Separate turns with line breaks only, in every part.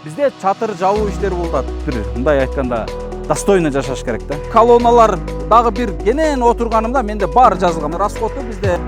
Бизде чатыр жабуу иштери болуп атат. Бир мындай айтканда достойно жашаш керек да. Колонналар дагы бир кенен отурганымда менде баары жазылган. Расходу бизде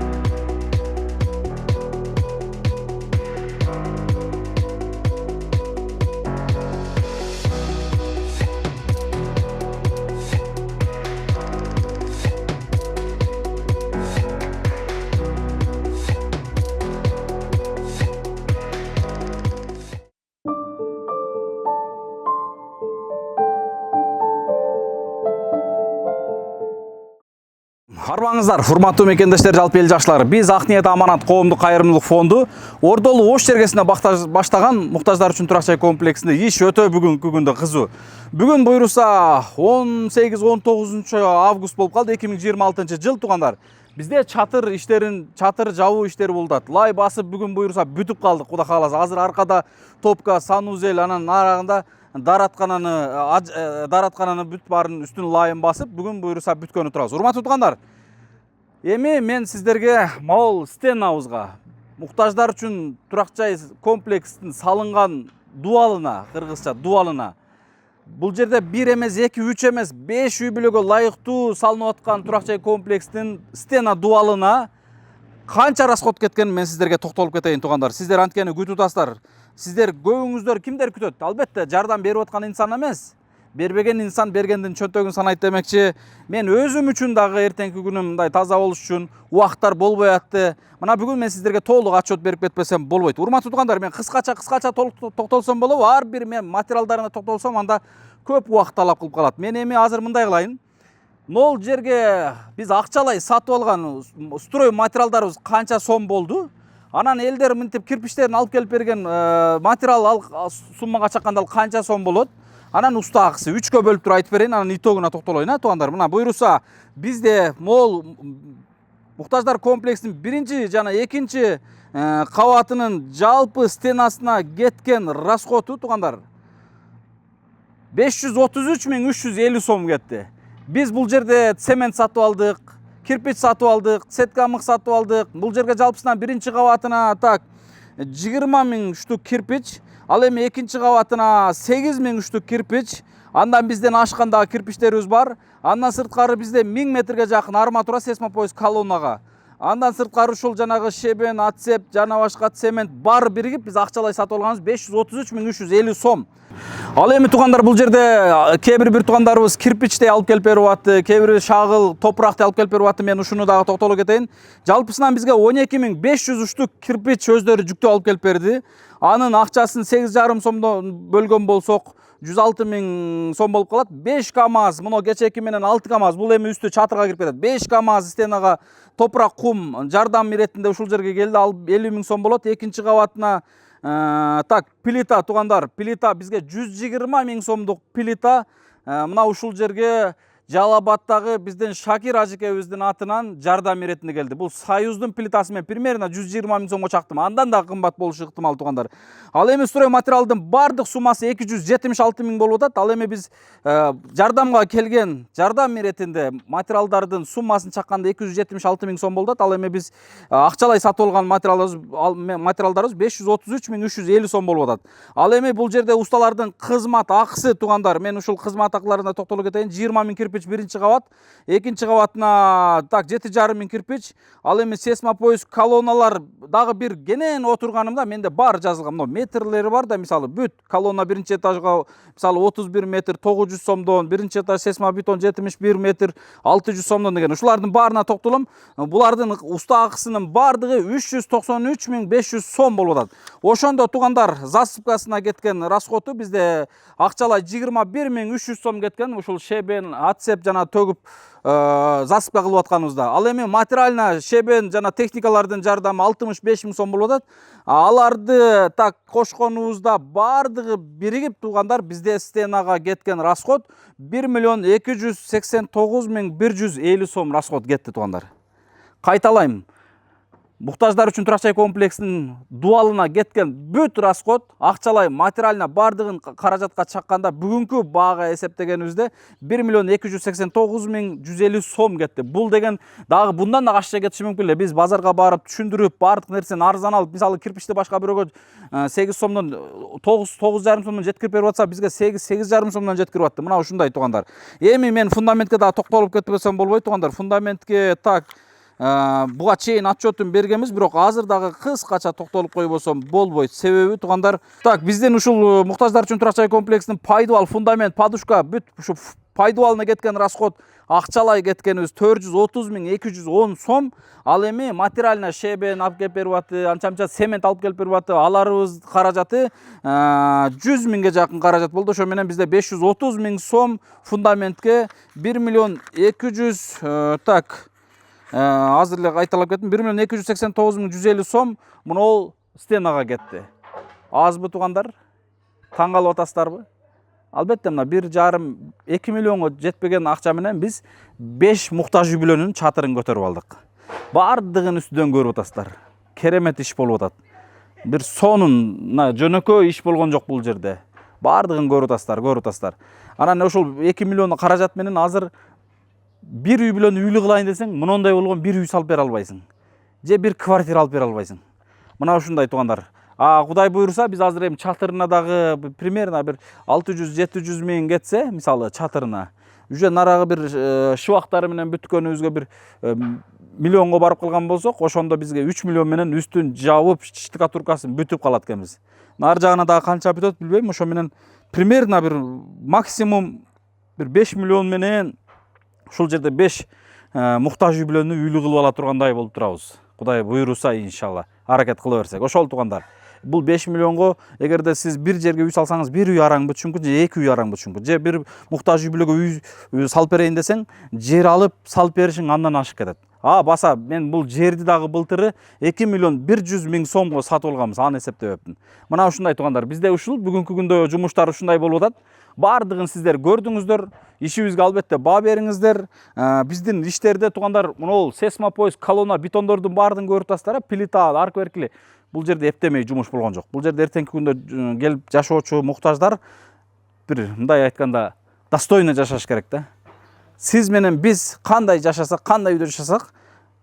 Арбаңыздар, урматтуу мекендештер, жалпы эл жакшылары. Биз Ак ниет аманат коомдук кайрымдуулук фонду Ордолу Ош чергесинде баштаган муктаждар үчүн турак жай комплексинде иш өтө бүгүнкү күндө кызуу. Бүгүн буйруса 18-19 август болуп калды, 2026 жыл туугандар. Бизде чатыр жабуу иштери болуп атат. Лай басып бүгүн буйруса бүтүп калдык, Кудай кааласа. Азыр аркада топка, санузел, анан нарагында дараткананы бүт баарын үстүн лайын басып, бүгүн буйруса бүткөнү турабыз. Урматтуу туугандар, эми мен сиздерге могул стенабызга, муктаждар үчүн турак жай комплекстин салынган дубалына, кыргызча дубалына, бул жерде 1 эмес, 2, 3 эмес, 5 үй бүлөгө ылайыктуу салынып аткан турак жай комплекстин стена дубалына канча расход кеткенин мен сиздерге токтолуп кетейин туугандар. Сиздер анткени күтүп атасыздар. Сиздер көбүңүздөр кимдер күтөт? Албетте жардам берип аткан инсан эмес. Бербеген инсан бергендин чөнтөгүн санайт демекчи. Мен өзүм үчүн дагы эртеңки күнү мындай таза болуш үчүн убакыттар болбой атты. Мына бүгүн мен сиздерге толук отчет берип кетпесем болбойт. Урматтуу туугандар, мен кыскача токтолсом болобу? Ар бир мен материалдарына токтолсом анда көп убакыт талап кылып калат. Мен эми азыр мындай кылайын. Нол жерге биз акчалай сатып алган строй материалдарыбыз канча сом болду? Анан элдер мынтип кирпичтерин алып келип берген материал суммага чакканда канча сом болот? Анан уста акысы 3кө бөлүп туруп айтып берейин, анан итогуна токтолоюн, туугандар. Мына буйруса бизде мол муктаждар комплексинин 1 жана 2 кабатынын жалпы стенасына кеткен расходу туугандар 533.350 сом кетти. Биз бул жерде цемент сатып алдык, кирпич сатып алдык, сетка мык сатып алдык. Бул жерге жалпысынан 1 кабатына 20 000 штук кирпич, ал эми 2 кабатына 8 000 штук кирпич. Андан бизден ашкан дагы кирпичтерибиз бар. Андан сырткары бизде 1000 метрге жакын арматура, сесмопояс колоннага. Андан сырткары ушул жанагы шебен, отцеп, жана башка цемент бар биригип биз акчалай сатып алганыбыз 533.350 сом. Ал эми туугандар, бул жерде кээ бир туугандарыбыз кирпичти алып келип берип атты, кээ бир шагыл топуракты алып келип берип атты. Мен ушуну дагы токтолуп кетейин. Жалпысынан бизге 12.500 штук кирпич өздөрү жүктөп алып келип берди. Анын акчасын 8,5 сомдон бөлгөн болсок 106 000 сом болуп калат. 5 КАМАЗ, мына кечеки менен 6 КАМАЗ, бул эми үстү чатырга кирип кетет. 5 КАМАЗ стенага топурак, кум жардам иретинде ушул жерге келди. Ал 50 000 сом болот. 2 кабатына плита туугандар, плита бизге 120 000 сомдук плита. Мына ушул жерге Жалал Абадтагы бизден Шакир ажекебиздин атынан жардам иретинде келди. Бул Союздун плитасы мен примерно 120 000 сомго чактым. Андан да кымбат болушу ыктымал туугандар. Ал эми строй материалдын бардык суммасы 276 000 болуп атат. Ал эми биз жардамга келген жардам иретинде материалдардын суммасын чакканда 276 000 сом болуп атат. Ал эми биз акчалай сатып алган материалдарыбыз 533.350 сом болуп атат. Ал эми бул жерде усталардын кызмат акысы туугандар, мен ушул кызмат акыларына токтолуп кетейин. 20 000 кирпич 1 кабат, 2 кабатына 7,5 000 кирпич. Ал эми сесмопояс колонналар дагы бир кенен отурганымда менде баары жазылган. Мына метрлери бар да, мисалы бүт колонна 1 этажга мисалы 31 метр 900 сомдон, 1 этаж сесмобетон 71 метр 600 сомдон деген. Ушулардын баарына токтолом. Булардын уста акысынын бардыгы 393.500 сом болуп атат. Ошондо туугандар, засыпкасына кеткен расходу бизде акчалай 21.300 сом кеткен. Ушул шебен, отцеп жана төгүп засыпка кылып атканыбызда. Ал эми материально шебен жана техникалардын жардамы 65 000 сом болуп атат. Аларды кошконубузда бардыгы биригип туугандар бизде стенага кеткен расход 1.289.150 сом расход кетти туугандар. Кайталайм. Муктаждар үчүн турак жай комплексинин дуалына кеткен бүт расход, акчалай материалына бардыгын каражатка чакканда бүгүнкү баага эсептегенибизде 1.289.150 сом кетти. Бул деген дагы bundan да ашча кетиши мүмкүн эле. Биз базарга барып түшүндүрүп, бардык нерсени арзан алып, мисалы кирпичти башка бирөөгө 8 сомдон 9,5 сомдон жеткирип берип атса, бизге 8,5 сомдон жеткирип атты. Мына ушундай туугандар. Эми мен фундаментке дагы токтолуп кетпесем болбойт туугандар. Фундаментке так буга чейин отчетун бергенбиз, бирок азыр дагы кыскача токтолуп койбосом болбойт. Себеби туугандар, так биздин ушул муктаждар үчүн турак жай комплексинин пайдубал фундамент, подушка бүт ушу пайдубалына кеткен расход, акчалай кеткенибиз 430.210 сом. Ал эми материалына шебен алып келип берип атты, анча-мынча цемент алып келип берип атты. Аларыбыз каражаты 100.000ге жакын каражат болду. Ошо менен бизде 530.000 сом фундаментке 1.200.000 так азыр эле кайталап кеттим. 1.289.150 сом мынол стенага кетти. Азбы туугандар? Таң калып атасыздарбы? Албетте мына 1,5-2 миллионго жетпеген акча менен биз 5 муктаж үй бүлөнүн чатырын көтөрүп алдык. Бардыгын үстүдөн көрүп атасыздар. Керемет иш болуп атат. Бир сонун жөнөкөй иш болгон жок бул жерде. Бардыгын көрүп атасыздар. Анан ошол 2 миллион каражат менен азыр bir үй бүлөнү үйлүү кылайын десең, мындай болгон bir үй салып бере албайсың. Же bir квартира алып бере албайсың. Мына ушундай туугандар. Кудай буйруса, биз азыр эми чатырына дагы примерно бир 600-700 миң кетсе, мисалы чатырына, уже нарагы бир шыбактары менен бүткөнүбүзгө бир миллионго барып калган болсок, ошондо бизге 3 миллион менен үстүн жабып, штукатуркасын бүтүп калат экенбиз. Нар жагына дагы канча бүтөт билбейм, ошо менен примерно бир максимум бир 5 миллион менен ушул жерде 5 муктаж үй бүлөнү үйлүү кылып ала тургандай болуп турабыз. Кудай буйруса, иншалла, аракет кыла берсек. Ошол туугандар. Бул 5 миллионго эгерде сиз бир жерге үй салсаңыз, бир үй араң бүтүш мүмкүн, же 2 үй араң бүтүш мүмкүн. Же бир муктаж үй бүлөгө үй салып берейин десең, жер алып салып беришиң андан ашып кетет. Баса мен бул жерди дагы былтыры 2.100.000 сомго сатып алганбыз, аны эсептебептин. Мына ушундай туугандар, бизде ушул бүгүнкү күндө жумуштар ушундай болуп атат. Бардыгын сиздер көрдүңүздөр, ишибизге албетте баа бериңиздер. Биздин иштерде туугандар, мынол сесмопоиз, колонна, бетондордун баардыгын көрүп атасыздар, плита, аркверкли. Бул жерде эптемей жумуш болгон жок. Бул жерде эртеңки күндө келип жашоочу муктаждар бир мындай айтканда достойно жашаш керек да. Сиз менен биз кандай жашасак, кандай үйдө жашасак,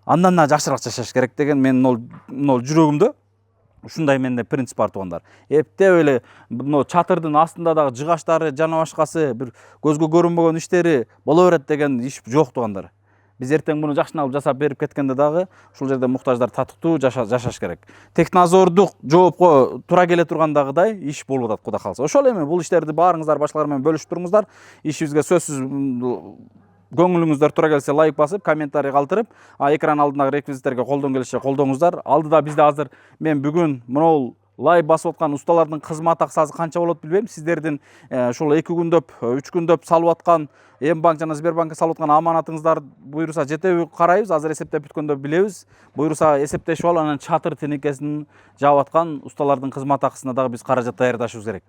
андан да жакшыраак жашаш керек деген менин мынол жүрөгүмдө ушундай менде принцип бар туугандар. Эптеп эле мына чатырдын астында дагы жыгаштары, жана башкасы бир көзгө көрүнбөгөн иштери боло берет деген иш жок туугандар. Биз эртең муну жакшынаап жасап берип кеткенде дагы ушул жерде муктаждар татыктуу жашаш керек. Технадзордук жоопко туура келе тургандагыдай иш болуп атат, Кудай кааласа. Ошол эми бул иштерди баарыңыздар башкалар менен бөлүшүп туруңуздар. Ишибизге сөзсүз көңүлүңүздөр туура келсе лайк басып, комментарий калтырып, экран алдындагы реквизиттерге колдон келишинче колдоңуздар. Алдыда бизде азыр мен бүгүн мынол лайв басып аткан усталардын кызмат акчасы канча болот билбейм. Сиздердин ушул 2 күндөп, 3 күндөп салып аткан Мбанк жана Сбербанкка салып аткан аманатыңыздар буйруса жетеби карайбыз. Азыр эсептеп бүткөндө билебиз. Буйруса эсептешип алып, анан чатыр тенекесин жаап аткан усталардын кызмат акысына дагы биз каражат даярдашыбыз керек.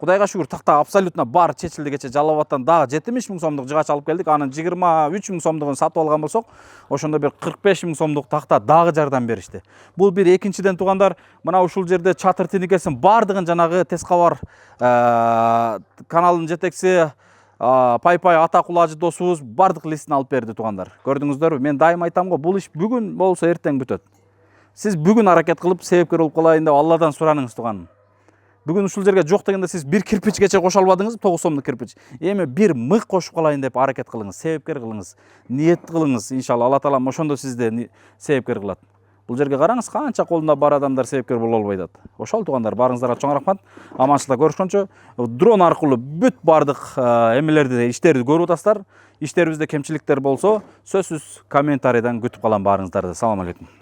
Кудайга шүгүр, такта абсолютно баары чечилди. Кече Жалал-Абадтан дагы 70 миң сомдук жыгач алып келдик. Анын 23 миң сомдугун сатып алган болсок, ошондо бир 45 миң сомдук такта дагы жардам беришти. Бул бир. Экинчиден туугандар, мына ушул жерде чатыр тенекесин бардыгын жанагы Тез кабар каналынын жетекчиси Пай Атакул ажы досубуз бардык листин алып берди туугандар. Көрдүңүздөрбү? Мен дайым айтам го, бул иш бүгүн болсо эртең бүтөт. Сиз бүгүн аракет кылып себепкер болуп калайын деп Алладан сураныңыз тууганым. Бүгүн ушул жерге жок дегенде сиз бир кирпичкече кошо албадыңыз, 9 сомдук кирпич. Эми бир мык кошуп калайын деп аракет кылыңыз, себепкер кылыңыз, ниет кылыңыз. Иншалла Алла таалам ошондо сизди себепкер кылат. Бул жерге караңыз, канча колунда бар адамдар себепкер боло албай атат. Ошол туугандар, баарыңыздарга чоң рахмат. Аманчылыкта көрүшкөнчө, дрон аркылуу бүт бардык эмелерди, иштерди көрүп атасыздар. Иштерибизде кемчиликтер болсо, сөзсүз комментарийден күтүп калам баарыңыздарды. Салам алейкум.